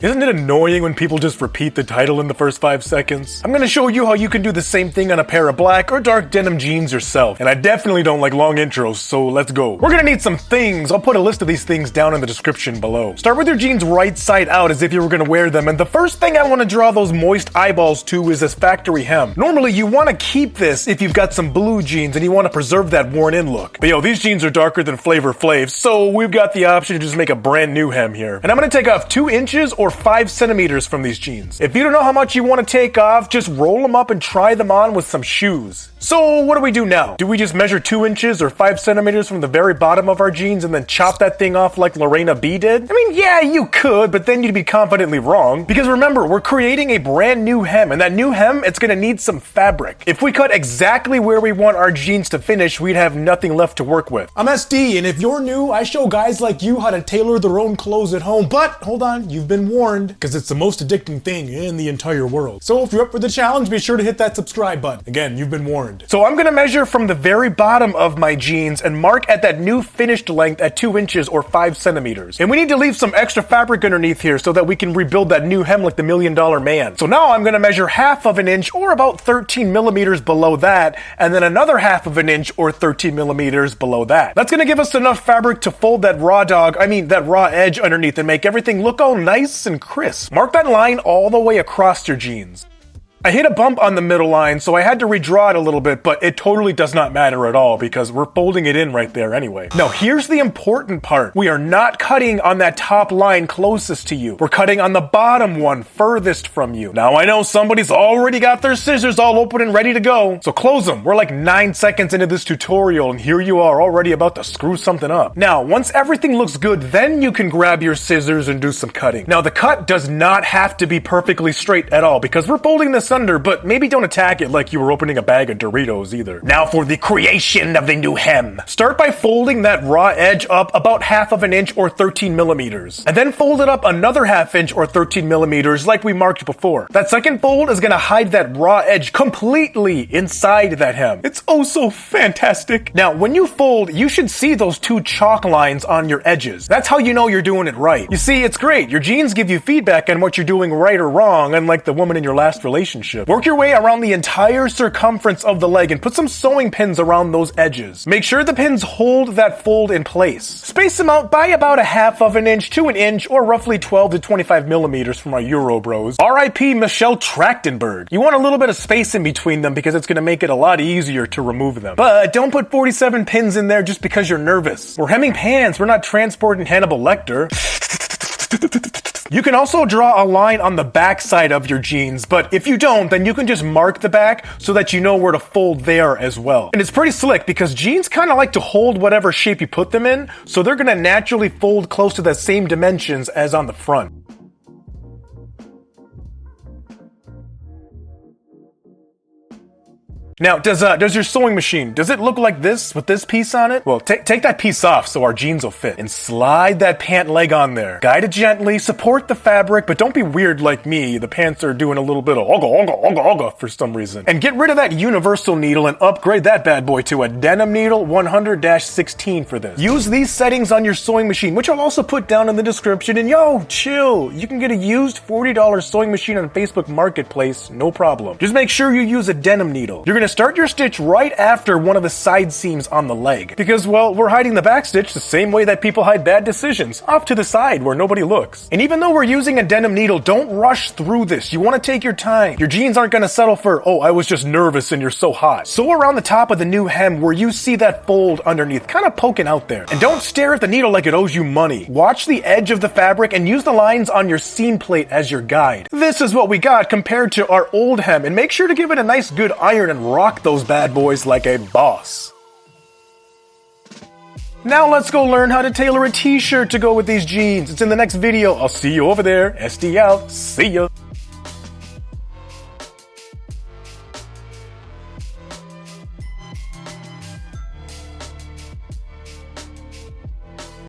Isn't it annoying when people just repeat the title in the first 5 seconds? I'm gonna show you how you can do the same thing on a pair of black or dark denim jeans yourself. And I definitely don't like long intros, so let's go. We're gonna need some things. I'll put a list of these things down in the description below. Start with your jeans right side out as if you were gonna wear them, and the first thing I wanna draw those moist eyeballs to is this factory hem. Normally you wanna keep this if you've got some blue jeans and you wanna preserve that worn in look. But yo, these jeans are darker than Flavor Flav, so we've got the option to just make a brand new hem here. And I'm gonna take off 2 inches or 5 centimeters from these jeans. If you don't know how much you want to take off, just roll them up and try them on with some shoes. So what do we do now? Do we just measure 2 inches or 5 centimeters from the very bottom of our jeans and then chop that thing off like Lorena B did? I mean, yeah, you could, but then you'd be confidently wrong. Because remember, we're creating a brand new hem, and that new hem, it's gonna need some fabric. If we cut exactly where we want our jeans to finish, we'd have nothing left to work with. I'm SD, and if you're new, I show guys like you how to tailor their own clothes at home. But hold on, you've been warned, because it's the most addicting thing in the entire world. So if you're up for the challenge, be sure to hit that subscribe button. Again, you've been warned. So I'm gonna measure from the very bottom of my jeans and mark at that new finished length at 2 inches or 5 centimeters. And we need to leave some extra fabric underneath here so that we can rebuild that new hem like the $1 Million Man. So now I'm gonna measure 1/2 inch or about 13 millimeters below that, and then another 1/2 inch or 13 millimeters below that. That's gonna give us enough fabric to fold that that raw edge underneath and make everything look all nice and crisp. Mark that line all the way across your jeans. I hit a bump on the middle line, so I had to redraw it a little bit, but it totally does not matter at all because we're folding it in right there anyway. Now, here's the important part. We are not cutting on that top line closest to you. We're cutting on the bottom one furthest from you. Now, I know somebody's already got their scissors all open and ready to go, so close them. We're like 9 seconds into this tutorial, and here you are already about to screw something up. Now, once everything looks good, then you can grab your scissors and do some cutting. Now, the cut does not have to be perfectly straight at all because we're folding this under, but maybe don't attack it like you were opening a bag of Doritos either. Now for the creation of the new hem. Start by folding that raw edge up about 1/2 inch or 13 millimeters. And then fold it up another 1/2 inch or 13 millimeters like we marked before. That second fold is gonna hide that raw edge completely inside that hem. It's oh so fantastic. Now when you fold, you should see those 2 chalk lines on your edges. That's how you know you're doing it right. You see, it's great. Your jeans give you feedback on what you're doing right or wrong, unlike the woman in your last relationship. Work your way around the entire circumference of the leg and put some sewing pins around those edges. Make sure the pins hold that fold in place. Space them out by about 1/2 inch to 1 inch or roughly 12 to 25 millimeters for my Euro bros. R.I.P. Michelle Trachtenberg. You want a little bit of space in between them because it's going to make it a lot easier to remove them. But don't put 47 pins in there just because you're nervous. We're hemming pants, we're not transporting Hannibal Lecter. You can also draw a line on the back side of your jeans, but if you don't, then you can just mark the back so that you know where to fold there as well. And it's pretty slick because jeans kind of like to hold whatever shape you put them in, so they're gonna naturally fold close to the same dimensions as on the front. Now, does your sewing machine, does it look like this with this piece on it? Well, take that piece off so our jeans will fit. And slide that pant leg on there. Guide it gently, support the fabric, but don't be weird like me. The pants are doing a little bit of ogga for some reason. And get rid of that universal needle and upgrade that bad boy to a denim needle 100-16 for this. Use these settings on your sewing machine, which I'll also put down in the description. And yo, chill. You can get a used $40 sewing machine on Facebook Marketplace, no problem. Just make sure you use a denim needle. You're gonna start your stitch right after one of the side seams on the leg. Because, well, we're hiding the back stitch the same way that people hide bad decisions, off to the side where nobody looks. And even though we're using a denim needle, don't rush through this. You want to take your time. Your jeans aren't gonna settle for, oh, I was just nervous and you're so hot. Sew around the top of the new hem where you see that fold underneath, kind of poking out there. And don't stare at the needle like it owes you money. Watch the edge of the fabric and use the lines on your seam plate as your guide. This is what we got compared to our old hem, and make sure to give it a nice good iron and rock those bad boys like a boss. Now let's go learn how to tailor a t-shirt to go with these jeans. It's in the next video. I'll see you over there. SD out. See ya.